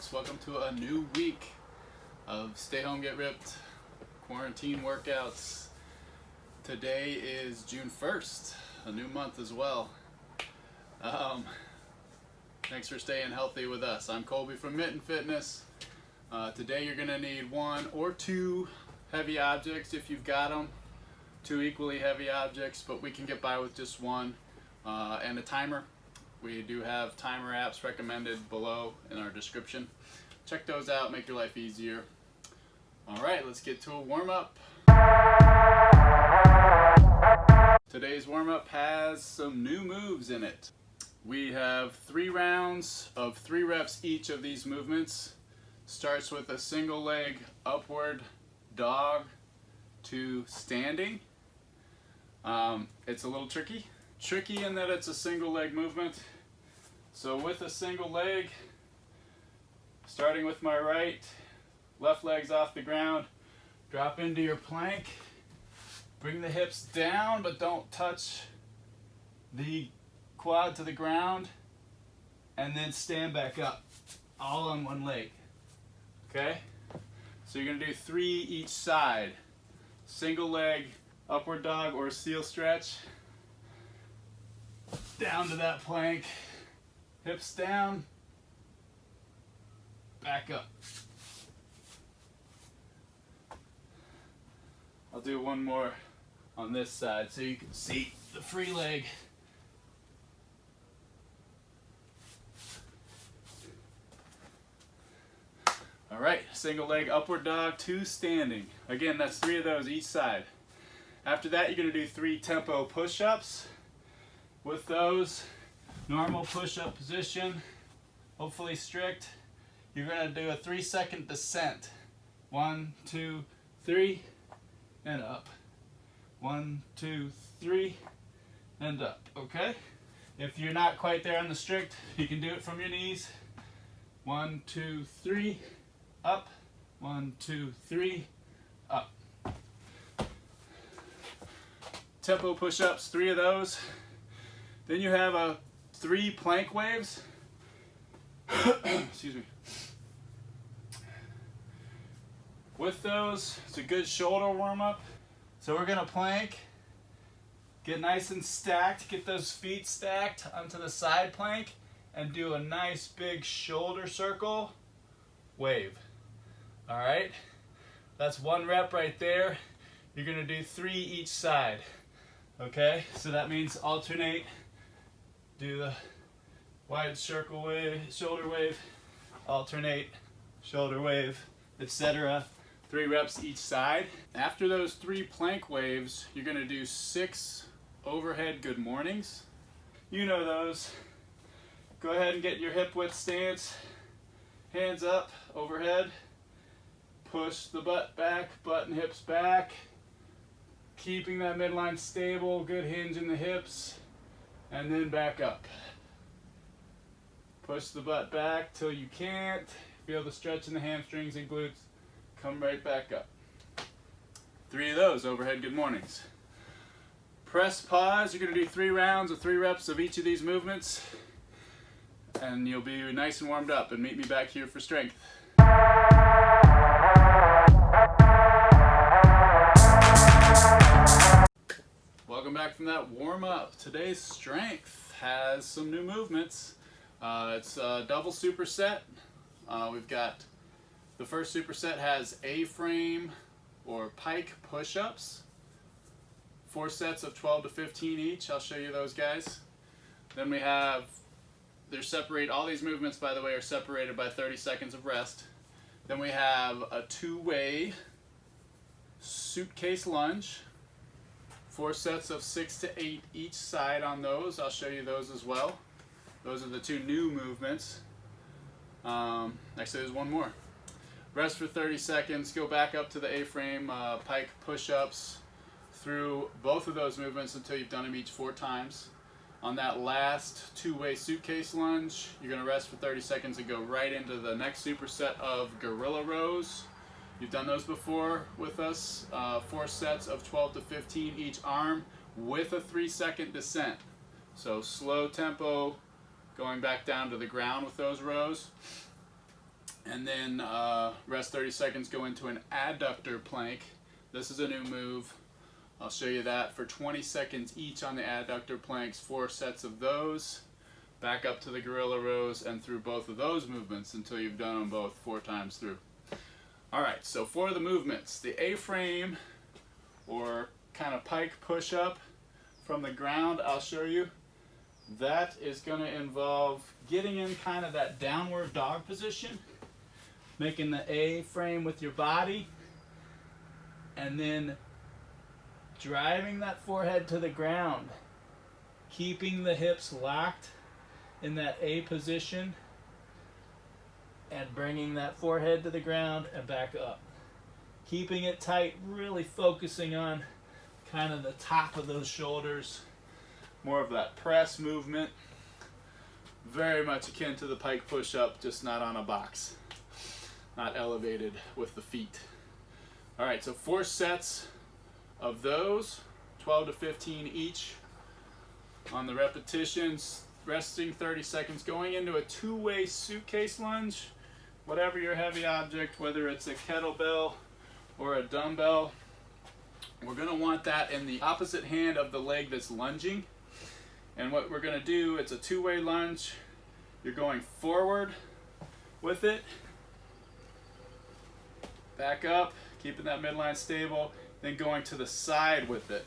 folks, welcome to a new week of Stay Home Get Ripped quarantine workouts. Today is June 1st, a new month as well. Thanks for staying healthy with us. I'm Colby from Mitten Fitness. Today you're going to need one or two heavy objects if you've got them, two equally heavy objects, but we can get by with just one, and a timer. We do have timer apps recommended below in our description. Check those out, make your life easier. All right, let's get to a warm-up. Today's warm-up has some new moves in it. We have 3 rounds of 3 reps each of these movements. Starts with a single leg upward dog to standing. It's a little tricky in that it's a single leg movement. So with a single leg, starting with my right, left leg's off the ground, drop into your plank, bring the hips down but don't touch the quad to the ground, and then stand back up, all on one leg. Okay? So you're gonna do 3 each side. Single leg, upward dog or seal stretch, down to that plank, hips down, back up. I'll do one more on this side so you can see the free leg. All right, single leg upward dog to standing. Again, that's 3 of those each side. After that, you're gonna do 3 tempo push-ups. With those, normal push-up position, hopefully strict. You're gonna do a 3-second descent. 1, 2, 3, and up. 1, 2, 3, and up, okay? If you're not quite there on the strict, you can do it from your knees. 1, 2, 3, up. 1, 2, 3, up. Tempo push-ups, 3 of those. Then you have 3 plank waves. Excuse me. With those, it's a good shoulder warm-up. So we're gonna plank, get nice and stacked, get those feet stacked onto the side plank, and do a nice big shoulder circle wave. All right, that's 1 rep right there. You're gonna do 3 each side. Okay, so that means alternate. Do the wide circle wave, shoulder wave, alternate, shoulder wave, etc. 3 reps each side. After those 3 plank waves, you're gonna do 6 overhead good mornings. You know those. Go ahead and get your hip width stance. Hands up, overhead. Push the butt back, butt and hips back. Keeping that midline stable, good hinge in the hips. And then back up. Push the butt back till you can't. Feel the stretch in the hamstrings and glutes. Come right back up. 3 of those overhead good mornings. Press pause. You're going to do 3 rounds of 3 reps of each of these movements. And you'll be nice and warmed up, and meet me back here for strength. Welcome back from that warm-up. Today's strength has some new movements. It's a double superset. We've got the first superset has A-frame or pike push-ups. 4 sets of 12 to 15 each. I'll show you those guys. Then we have, all these movements, by the way, are separated by 30 seconds of rest. Then we have a 2-way suitcase lunge. 4 sets of 6 to 8 each side on those. I'll show you those as well. Those are the 2 new movements. Actually, there's one more. Rest for 30 seconds. Go back up to the A-frame pike push-ups through both of those movements until you've done them each 4 times. On that last 2-way suitcase lunge, you're going to rest for 30 seconds and go right into the next superset of gorilla rows. You've done those before with us. 4 sets of 12 to 15 each arm with a 3-second descent. So slow tempo, going back down to the ground with those rows. And then rest 30 seconds, go into an adductor plank. This is a new move. I'll show you that for 20 seconds each on the adductor planks, 4 sets of those. Back up to the gorilla rows and through both of those movements until you've done them both 4 times through. Alright, so for the movements, the A-frame or kind of pike push-up from the ground, I'll show you. That is going to involve getting in kind of that downward dog position, making the A-frame with your body, and then driving that forehead to the ground, keeping the hips locked in that A position, and bringing that forehead to the ground and back up. Keeping it tight, really focusing on kind of the top of those shoulders, more of that press movement. Very much akin to the pike push-up, just not on a box, not elevated with the feet. All right, so 4 sets of those, 12 to 15 each on the repetitions, resting 30 seconds, going into a 2-way suitcase lunge. Whatever your heavy object, whether it's a kettlebell or a dumbbell, we're going to want that in the opposite hand of the leg that's lunging. And what we're going to do, it's a 2-way lunge. You're going forward with it, back up, keeping that midline stable, then going to the side with it,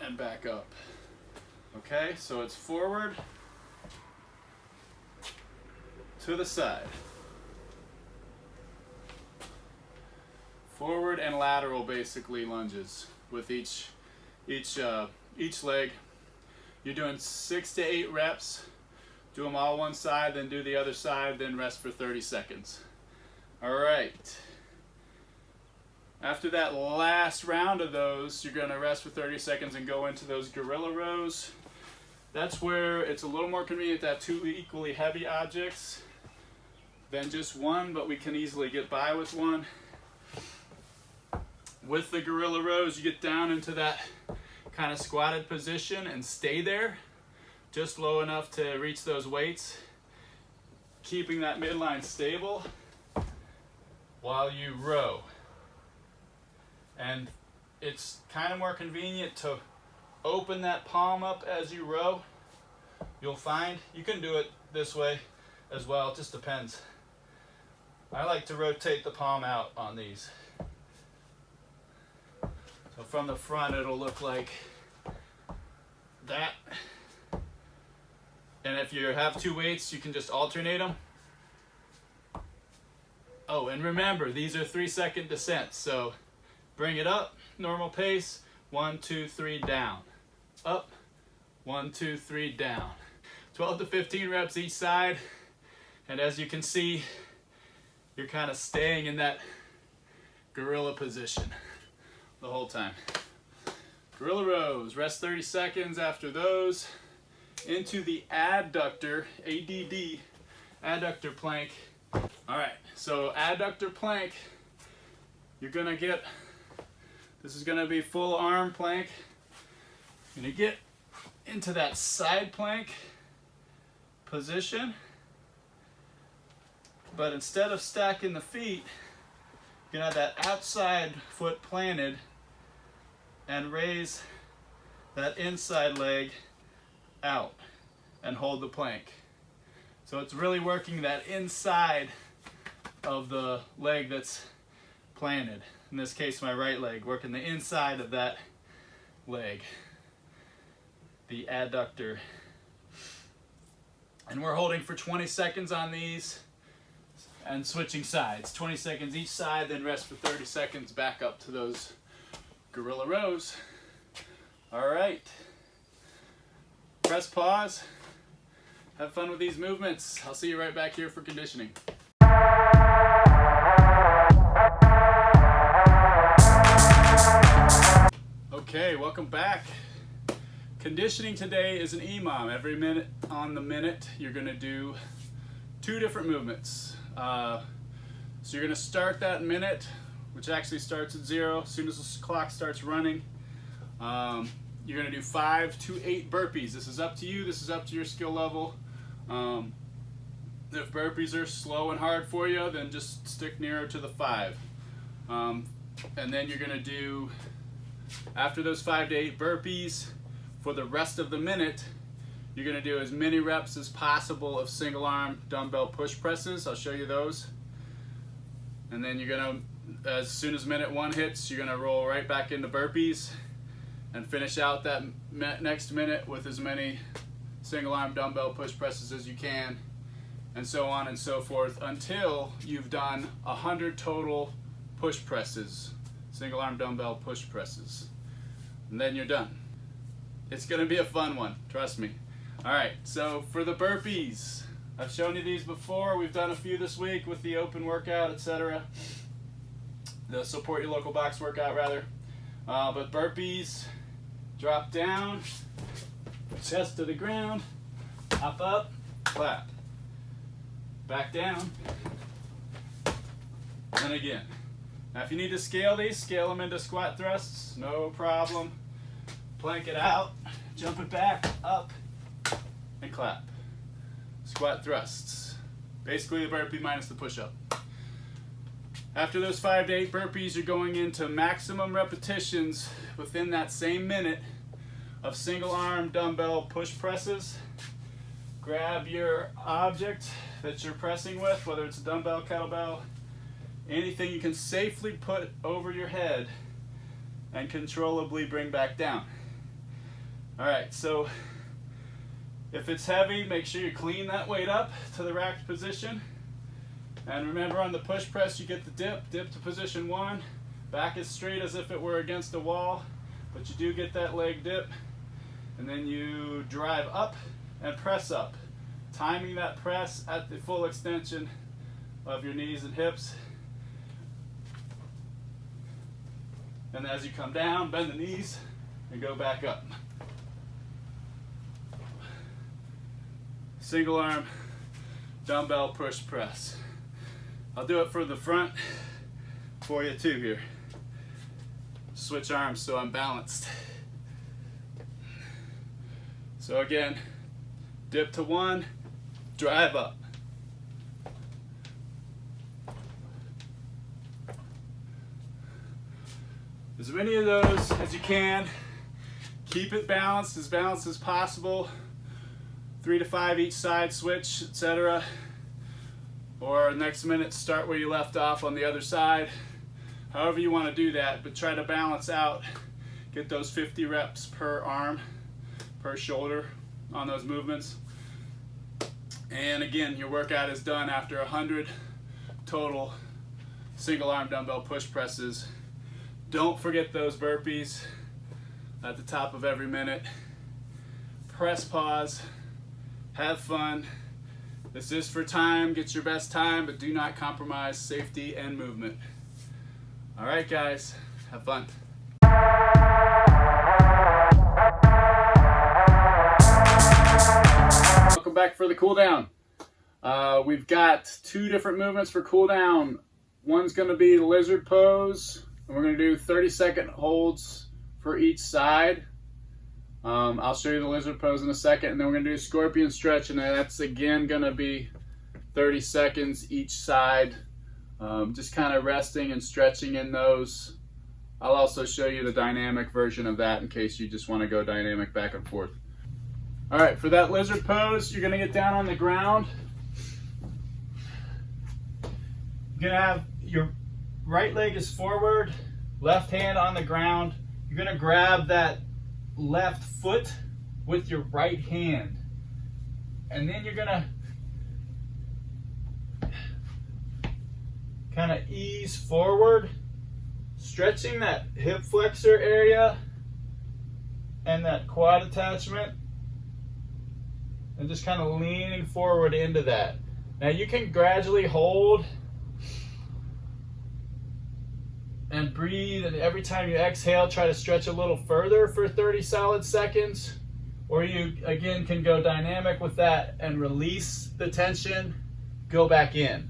and back up. Okay, so it's forward, to the side, forward and lateral, basically lunges with each leg. You're doing 6 to 8 reps. Do them all one side, then do the other side, then rest for 30 seconds. All right. After that last round of those, you're going to rest for 30 seconds and go into those gorilla rows. That's where it's a little more convenient to have 2 equally heavy objects than just one, but we can easily get by with one. With the gorilla rows, you get down into that kind of squatted position and stay there just low enough to reach those weights, keeping that midline stable while you row. And it's kind of more convenient to open that palm up as you row. You'll find you can do it this way as well, it just depends. I like to rotate the palm out on these. So from the front it'll look like that. And if you have 2 weights, you can just alternate them. Oh, and remember, these are 3-second descents. So bring it up, normal pace, 1, 2, 3, down. Up, 1, 2, 3, down. 12 to 15 reps each side. And as you can see, you're kind of staying in that gorilla position the whole time. Gorilla rows, rest 30 seconds after those. Into the adductor, ADD, adductor plank. All right, so adductor plank, you're gonna get, this is gonna be full arm plank. You're gonna get into that side plank position, but instead of stacking the feet, you're gonna have that outside foot planted and raise that inside leg out and hold the plank. So it's really working that inside of the leg that's planted. In this case, my right leg, working the inside of that leg, the adductor. And we're holding for 20 seconds on these and switching sides. 20 seconds each side, then rest for 30 seconds, back up to those gorilla rows. All right. Press pause. Have fun with these movements. I'll see you right back here for conditioning. Okay, welcome back. Conditioning today is an EMOM. Every minute on the minute, you're going to do 2 different movements. So you're going to start that minute, which actually starts at 0. As soon as the clock starts running, you're going to do 5 to 8 burpees. This is up to you. This is up to your skill level. If burpees are slow and hard for you, then just stick nearer to the 5. And then you're gonna do, after those 5 to 8 burpees, for the rest of the minute, you're gonna do as many reps as possible of single arm dumbbell push presses. I'll show you those. And then you're gonna, as soon as minute 1 hits, you're gonna roll right back into burpees and finish out that next minute with as many single arm dumbbell push presses as you can, and so on and so forth until you've done 100 total push presses, single arm dumbbell push presses. And then you're done. It's gonna be a fun one, trust me. All right, so for the burpees, I've shown you these before. We've done a few this week with the open workout, etc. The support your local box workout, rather. But burpees, drop down, chest to the ground, hop up, clap. Back down, and again. Now if you need to scale these, scale them into squat thrusts, no problem. Plank it out, jump it back, up, and clap. Squat thrusts. Basically the burpee minus the push-up. After those 5 to 8 burpees, you're going into maximum repetitions within that same minute of single arm dumbbell push presses. Grab your object that you're pressing with, whether it's a dumbbell, kettlebell, anything you can safely put over your head and controllably bring back down. All right, so if it's heavy, make sure you clean that weight up to the racked position. And remember, on the push press, you get the dip to position 1. Back as straight as if it were against a wall, but you do get that leg dip. And then you drive up and press up, timing that press at the full extension of your knees and hips. And as you come down, bend the knees and go back up. Single arm dumbbell push press. I'll do it for the front for you too here. Switch arms so I'm balanced. So again, dip to 1, drive up. As many of those as you can. Keep it balanced as possible. 3 to 5 each side, switch, etc. Or next minute, start where you left off on the other side. However you want to do that, but try to balance out. Get those 50 reps per arm, per shoulder on those movements. And again, your workout is done after 100 total single arm dumbbell push presses. Don't forget those burpees at the top of every minute. Press pause, have fun. This is for time, get your best time, but do not compromise safety and movement. All right, guys, have fun. Welcome back for the cool down. We've got 2 different movements for cool down. One's gonna be the lizard pose, and we're gonna do 30-second holds for each side. I'll show you the lizard pose in a second, and then we're gonna do a scorpion stretch, and that's again gonna be 30 seconds each side. Just kind of resting and stretching in those. I'll also show you the dynamic version of that in case you just want to go dynamic back and forth. All right, for that lizard pose, you're gonna get down on the ground. You're gonna have your right leg is forward, left hand on the ground. You're gonna grab that left foot with your right hand, and then you're gonna kind of ease forward, stretching that hip flexor area and that quad attachment, and just kind of leaning forward into that. Now you can gradually hold and breathe, and every time you exhale, try to stretch a little further for 30 solid seconds. Or you, again, can go dynamic with that and release the tension, go back in.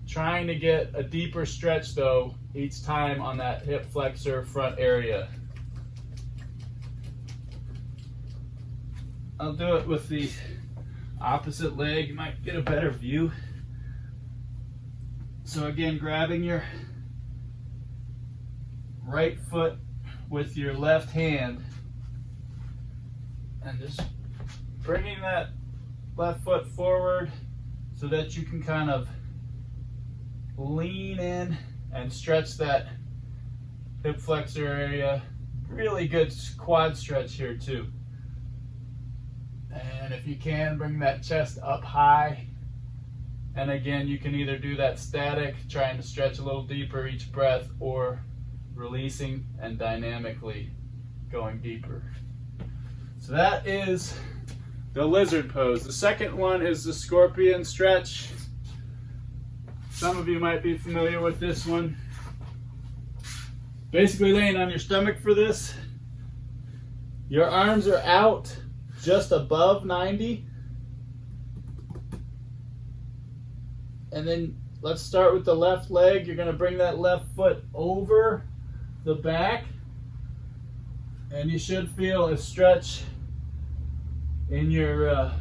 Trying to get a deeper stretch, though, each time on that hip flexor front area. I'll do it with the opposite leg, you might get a better view. So again, grabbing your right foot with your left hand and just bringing that left foot forward so that you can kind of lean in and stretch that hip flexor area. Really good quad stretch here too. And if you can, bring that chest up high. And again, you can either do that static, trying to stretch a little deeper each breath, or releasing and dynamically going deeper. So that is the lizard pose. The second one is the scorpion stretch. Some of you might be familiar with this one. Basically laying on your stomach for this. Your arms are out just above 90. And then let's start with the left leg. You're going to bring that left foot over the back. And you should feel a stretch in your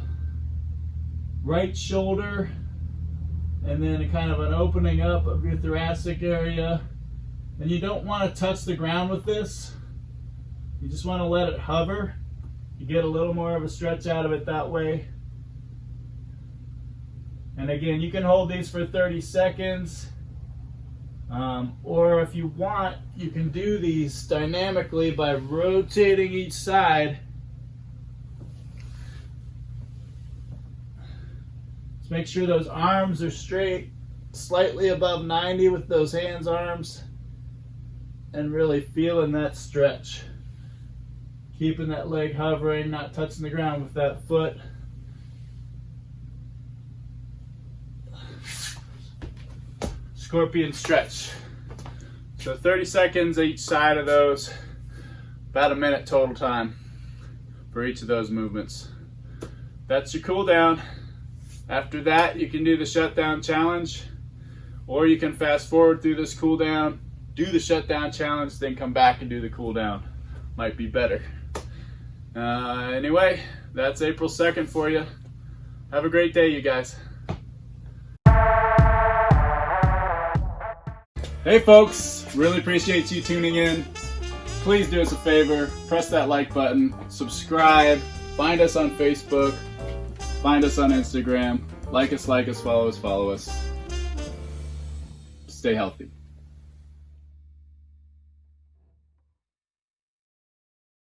right shoulder. And then a kind of an opening up of your thoracic area. And you don't want to touch the ground with this. You just want to let it hover. You get a little more of a stretch out of it that way. And again, you can hold these for 30 seconds. Or if you want, you can do these dynamically by rotating each side. Just make sure those arms are straight, slightly above 90 with those hands, arms, and really feeling that stretch. Keeping that leg hovering, not touching the ground with that foot. Scorpion stretch. So 30 seconds each side of those, about a minute total time for each of those movements. That's your cool down. After that, you can do the shutdown challenge, or you can fast forward through this cool down, do the shutdown challenge, then come back and do the cool down. Might be better. Anyway, that's April 2nd for you. Have a great day, you guys. Hey folks, really appreciate you tuning in. Please do us a favor, press that like button, subscribe, find us on Facebook, find us on Instagram, like us, follow us. Stay healthy.